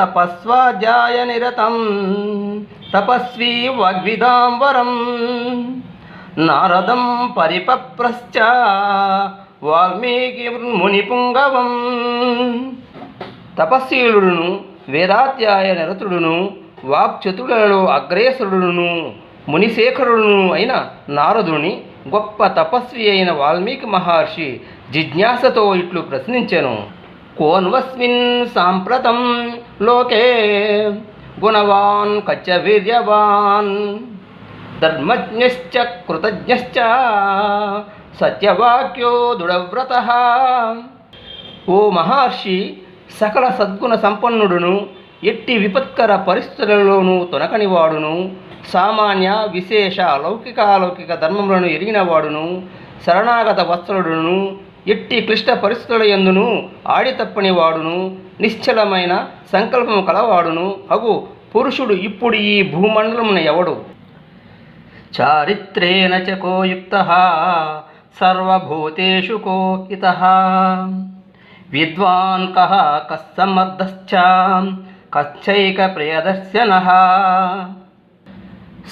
తపస్వాధ్యాయ నిరతం తపస్వీ వాగ్విదాంబరం నారదం పరిపప్రశ్చ వాల్మీకి మునిపుంగవం. తపస్శీలుడును వేదాధ్యాయ నిరతుడును వాక్చతులలో అగ్రేసరుడును మునిశేఖరుడును అయిన నారదుని గొప్ప తపస్వి అయిన వాల్మీకి మహర్షి జిజ్ఞాసతో ఇట్లు ప్రశ్నించెను. కోన్వస్మిన్ సాంప్రతం లోకే గుణవాన్ కచ్చ వీర్యవాన్ ధర్మజ్ఞశ్చ కృతజ్ఞశ్చ సత్యవాక్యో దృఢవ్రతః. ఓ మహర్షి, సకల సద్గుణ సంపన్నుడును ఎట్టి విపత్కర పరిస్థితులలోనూ తొనకనివాడును సామాన్య విశేష లౌకిక ధర్మములను ఎరిగినవాడును శరణాగత వత్సలుడును ఎట్టి క్లిష్ట పరిస్థితుల యందును ఆడితప్పని వాడును నిశ్చలమైన సంకల్పము కలవాడును అగు పురుషుడు ఇప్పుడు ఈ భూమండలమున ఎవడు? చారిత్రేణ చ కో యుక్తః సర్వభూతేషు కో హితః విద్వాన్ కః కస్సమర్థశ్చ కచ్చైక ప్రియదర్శనః.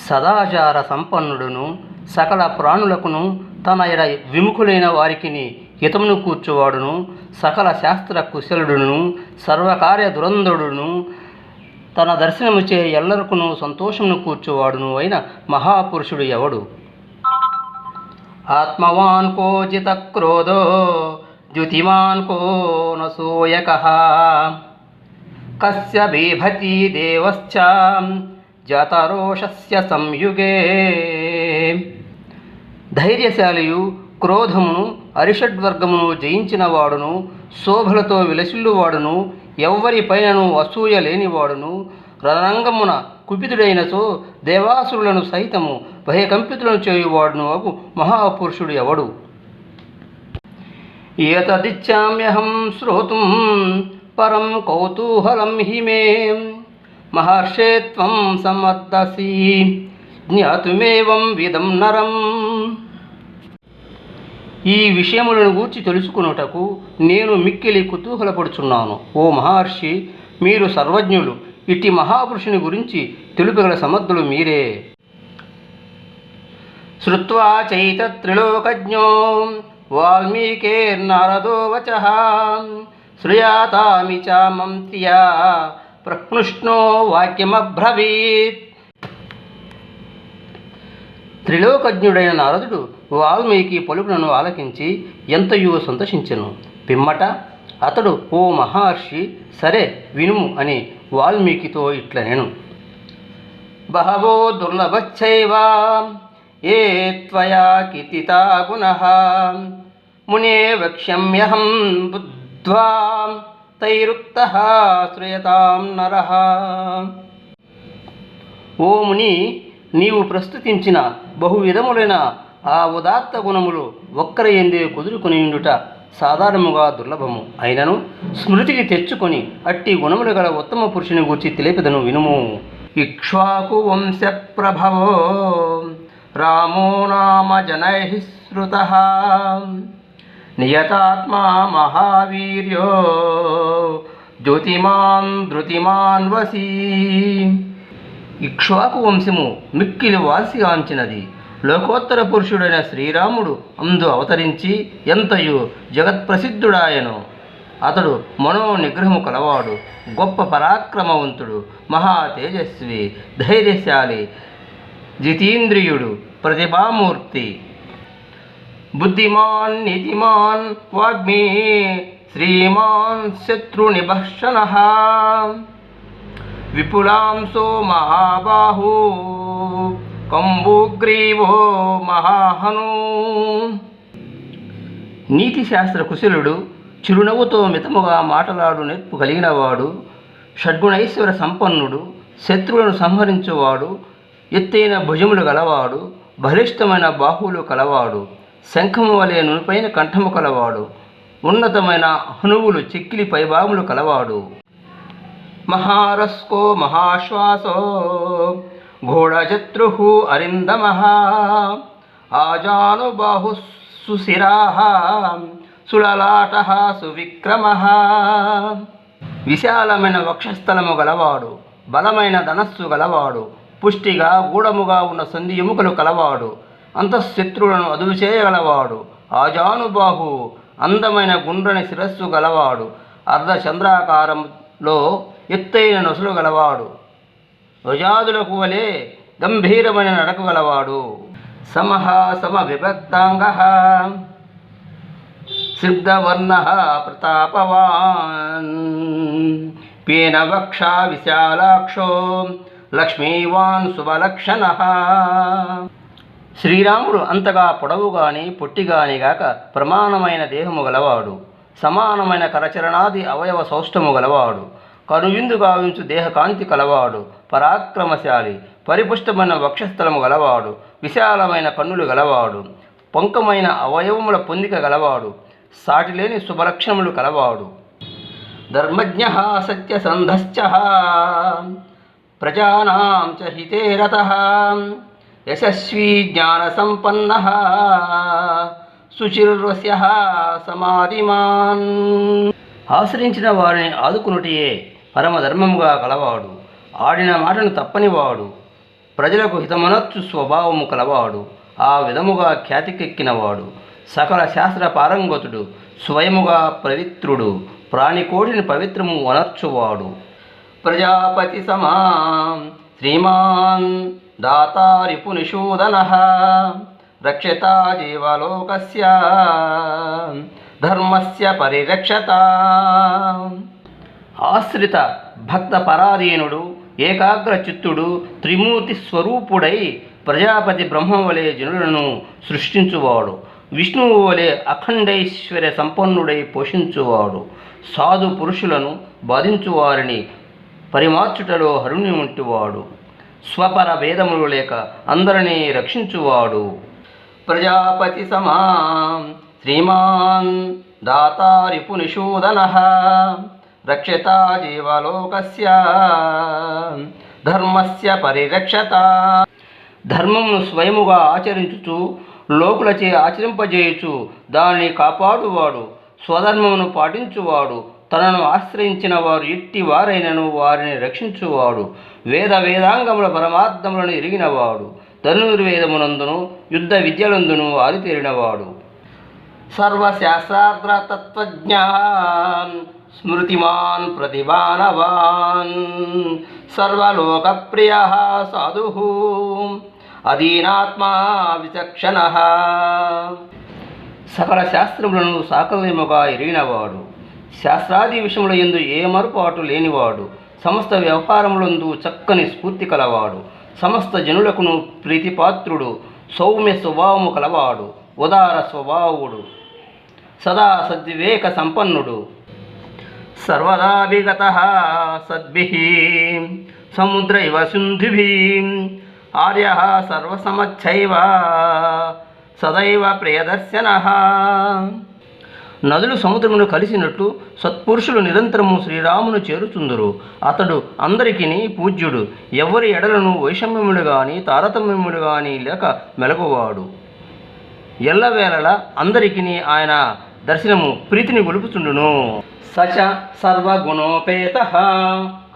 సదాచార సంపన్నుడును సకల ప్రాణులకును తన ఎడ విముఖులైన వారికిని హితమును కూర్చువాడును సకల శాస్త్ర కుశలుడును సర్వకార్య దురంధుడును తన దర్శనముచే ఎల్లరకును సంతోషమును కూర్చువాడును అయిన మహాపురుషుడు ఎవడు? ఆత్మవాన్ కో జిత క్రోధో ద్యుతిమాన్ కో నసూయకః కస్య బిభతి దేవశ్చ జాతరోషస్య సంయుగే. ధైర్యశాలియు క్రోధమును అరిషడ్వర్గమును జయించిన వాడును శోభలతో విలసిల్లువాడును ఎవ్వరిపైనను అసూయ లేనివాడును రణరంగమున కుపితుడైనచో దేవాసురులను సహితము భయకంపితులను చేయువాడును అగు మహాపురుషుడు ఎవడు? ఏతదిచ్ఛామ్యహం శ్రోతుం పరం కౌతూహలం హి మే మహర్షే త్వం సమర్థసి జ్ఞాతుమేవం విదం నరం. ఈ విషయములను గూర్చి తెలుసుకున్నటకు నేను మిక్కిలి కుతూహలపడుచున్నాను. ఓ మహర్షి, మీరు సర్వజ్ఞులు. ఇట్టి మహాపురుషుని గురించి తెలుపగల సమర్థులు మీరే. శ్రుత్వా చైతత్రిలోకజ్ఞో వాల్మీకేర్నారదో వచః శ్రూయాతామి చామం త్రియా ప్రహ్నుష్ణో వాక్యమబ్రవీత్. త్రిలోకజ్ఞుడైన నారదుడు వాల్మీకి పలుకులను ఆలకించి ఎంతయో సంతోషించెను. పిమ్మట అతడు, ఓ మహర్షి, సరే వినుము అని వాల్మీకితో ఇట్లనెను. బహవో దుర్లభశ్చైవ ఏ త్వయా కీర్తితా గుణః మునే వక్ష్యమ్యహం బుద్ధ్వా తైరుక్తః శ్రూయతాం నరః. ఓ ముని, నీవు ప్రస్తుతించిన బహువిధములైన ఆ ఉదాత్త గుణములు ఒక్కరి ఎందే కుదురుకొనియుండుట సాధారణముగా దుర్లభము. అయినను స్మృతికి తెచ్చుకొని అట్టి గుణములు గల ఉత్తమ పురుషుని గూర్చి తెలిపెదను వినుము. ఇక్ష్వాకు వంశ ప్రభవో రామో నామ జనైః శ్రుతః నియతాత్మా మహావీర్యో జ్యోతిమాన్ ధృతిమాన్ వసీ. ఇక్ష్వాకు వంశము మిక్కిలి వాసిగాంచినది. లోకోత్తర పురుషుడైన శ్రీరాముడు అందు అవతరించి ఎంతయు జగత్ప్రసిద్ధుడాయను. అతడు మనోనిగ్రహము కలవాడు, గొప్ప పరాక్రమవంతుడు, మహా తేజస్వి, ధైర్యశాలి, జితేంద్రియుడు, ప్రతిభామూర్తి, బుద్ధిమాన్, నీతిమాన్, వాగ్మీ, శ్రీమాన్, శత్రునిభర్షణః, విపులాంశో మహాబాహు, కంబుగ్రీవో మహాహను. నీతిశాస్త్ర కుశలుడు, చిరునవ్వుతో మితముగా మాటలాడు నేర్పు కలిగినవాడు, షడ్గుణైశ్వర సంపన్నుడు, శత్రువులను సంహరించువాడు, ఎత్తైన భుజములు గలవాడు, బలిష్టమైన బాహువులు కలవాడు, శంఖము వలె నునుపైన కంఠము కలవాడు, ఉన్నతమైన హనువులు చెక్కిలి పైభాగములు కలవాడు, మహారస్కో మహాశ్వాసో ఘోడశత్రు అరిందమః, ఆజానుబాహు సుశిరాః సులలాటః సువిక్రమః. విశాలమైన వక్షస్థలము గలవాడు, బలమైన ధనస్సు గలవాడు, పుష్టిగా గూఢముగా ఉన్న సంధి ఎముకలు కలవాడు, అంతఃశత్రువులను అదుపు చేయగలవాడు, ఆజానుబాహు, అందమైన గుండ్రని శిరస్సు గలవాడు, అర్ధచంద్రాకారంలో ఎత్తైన నొసలు గలవాడు, ధ్వజాదులకు వలె గంభీరమైన నడక గలవాడు, సమ విభక్తాంగ సిద్ధవర్ణ ప్రతాపవాన్, పీనవక్ష విశాలాక్షో లక్ష్మీవాన్ శుభలక్షణ. శ్రీరాముడు అంతగా పొడవుగాని పొట్టిగాని గాక ప్రమాణమైన దేహము గలవాడు, సమానమైన కరచరణాది అవయవ సౌష్ఠము గలవాడు, కనువిందు గావించు దేహకాంతి కలవాడు, పరాక్రమశాలి, పరిపుష్టమైన వక్షస్థలము గలవాడు, విశాలమైన కన్నులు గలవాడు, పొంకమైన అవయవముల పొందిక గలవాడు, సాటిలేని శుభలక్షణములు కలవాడు, ధర్మజ్ఞ సత్యసంధశ్చ ప్రజానాం చ హితే రతః, యశస్వీ జ్ఞానసంపన్న శుచిర్వస్య సమాధిమాన్. ఆశ్రయించిన వారిని ఆదుకునుటియే పరమధర్మముగా కలవాడు, ఆడిన మాటను తప్పనివాడు, ప్రజలకు హితమనర్చు స్వభావము కలవాడు, ఆ విధముగా ఖ్యాతికెక్కినవాడు, సకల శాస్త్ర పారంగతుడు, స్వయముగా పవిత్రుడు, ప్రాణికోటిని పవిత్రము అనర్చువాడు, ప్రజాపతి సమాం శ్రీమాన్ దాతారిపునిషూదన రక్షత జీవలోకస్య ధర్మస్య పరిరక్షత. ఆశ్రిత భక్త పరాధీనుడు, ఏకాగ్ర చిత్తుడు, త్రిమూర్తి స్వరూపుడై ప్రజాపతి బ్రహ్మ వలె జనులను సృష్టించువాడు, విష్ణువు వలె అఖండైశ్వర్య సంపన్నుడై పోషించువాడు, సాధు పురుషులను బాధించువారిని పరిమార్చుటలో హరుణి వంటివాడు, స్వపర భేదములు లేక అందరినీ రక్షించువాడు, ప్రజాపతి సమాం శ్రీమాన్ దాతారిపునిషూదన రక్షత జీవలోకస్య ధర్మస్య పరిరక్షత. ధర్మమును స్వయముగా ఆచరించుచు లోకులచే ఆచరింపజేయుచు దానిని కాపాడువాడు, స్వధర్మమును పాటించువాడు, తనను ఆశ్రయించిన వారు ఎట్టి వారైనను వారిని రక్షించువాడు, వేదాంగముల పరమార్థములను ఎరిగినవాడు, ధనుర్వేదమునందును యుద్ధ విద్యలందును ఆరితేరినవాడు, సర్వశాస్త్రార్థ తత్వజ్ఞాన్ స్మృతిమాన్ ప్రతిభానవాన్, సర్వలోకప్రియ సాధు అధీనాత్మా విచక్షణ. సకల శాస్త్రములను సాకల్యముగా ఎరిగినవాడు, శాస్త్రాది విషయముల యందు ఏ మరుపాటు లేనివాడు, సమస్త వ్యవహారములందు చక్కని స్ఫూర్తి కలవాడు, సమస్త జనులకును ప్రీతిపాత్రుడు, సౌమ్య స్వభావము కలవాడు, ఉదార స్వభావుడు, సదా సద్వివేక సంపన్నుడు, సర్వదా విగత సద్భిః సముద్ర ఇవ సింధుభిః ఆర్య సర్వసమచ్చైవ సదైవ ప్రియదర్శనః. నదులు సముద్రమును కలిసినట్లు సత్పురుషులు నిరంతరము శ్రీరామును చేరుచుందురు. అతడు అందరికీ పూజ్యుడు, ఎవరి ఎడలను వైషమ్యములు గాని తారతమ్యములు గాని లేక మెలకువాడు, ఎల్లవేళలా అందరికీ ఆయన దర్శనము ప్రీతిని గొలుపుచుండును. సచ సర్వగుణోపేత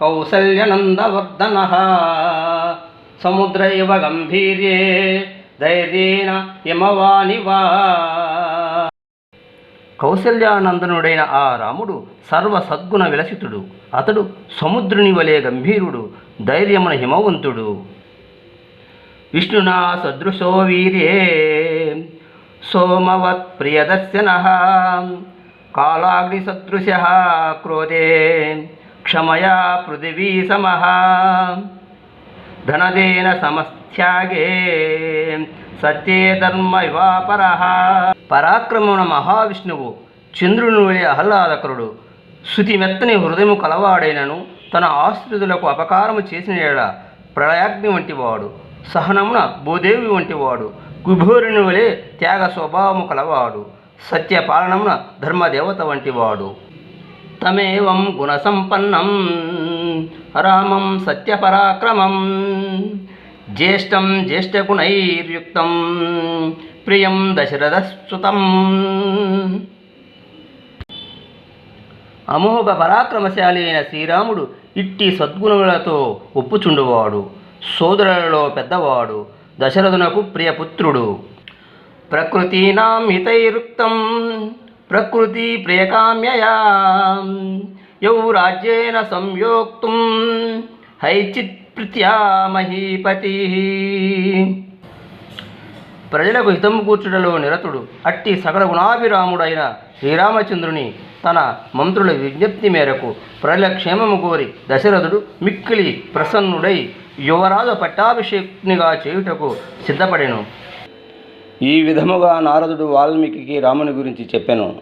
కౌసల్యనందవర్ధన సముద్ర ఇవ గంభీర్యే ధైర్యేన యమవానివా. కౌసల్యానందనుడైన ఆ రాముడు సర్వ సద్గుణ విలసితుడు, అతడు సముద్రుని వలె గంభీరుడు, ధైర్యమున హిమవంతుడు, విష్ణునా సదృశో వీర్యే సోమవత్ ప్రియదర్శన కాళాగ్ని సదృశ క్రోధే క్షమయా పృథివీ సమః ధనదేన సమస్థ్యాగే సత్యే ధర్మ వివాపరః. పరాక్రమణ మహావిష్ణువు చంద్రుని వలె ఆహ్లాదకరుడు, శృతి మెత్తని హృదయము కలవాడైనను తన ఆశ్రితులకు అపకారము చేసిన ఎడ ప్రళయాగ్ని వంటివాడు, సహనమున భూదేవి వంటివాడు, కుబేరుని వలె త్యాగ స్వభావము కలవాడు, సత్యపాలనమున ధర్మదేవత వంటివాడు. తమేవం గుణసంపన్నం రామం సత్యపరాక్రమం జ్యేష్టం జ్యేష్ఠగుణైర్యుక్తం ప్రియం దశరథసుతం. అమోఘ పరాక్రమశాలి అయిన శ్రీరాముడు ఇట్టి సద్గుణములతో ఒప్పుచుండువాడు, సోదరులలో పెద్దవాడు, దశరథునకు ప్రియపుత్రుడు. ప్రకృతీనాం హితైరుక్తం ప్రకృతి ప్రియకామ్యయా యౌ రాజ్యేన సంయోక్తుం హైచిత్ ప్రీత్యా మహీపతి. ప్రజలకు హితము కూర్చుటలో నిరతుడు అట్టి సకల గుణాభిరాముడైన శ్రీరామచంద్రుని తన మంత్రుల విజ్ఞప్తి మేరకు ప్రజల క్షేమము కోరి దశరథుడు మిక్కిలి ప్రసన్నుడై యువరాజు పట్టాభిషేకునిగా చేయుటకు సిద్ధపడెను. ఈ విధముగా నారదుడు వాల్మీకి రాముని గురించి చెప్పెను.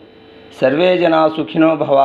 సర్వే జనా సుఖినో భవ.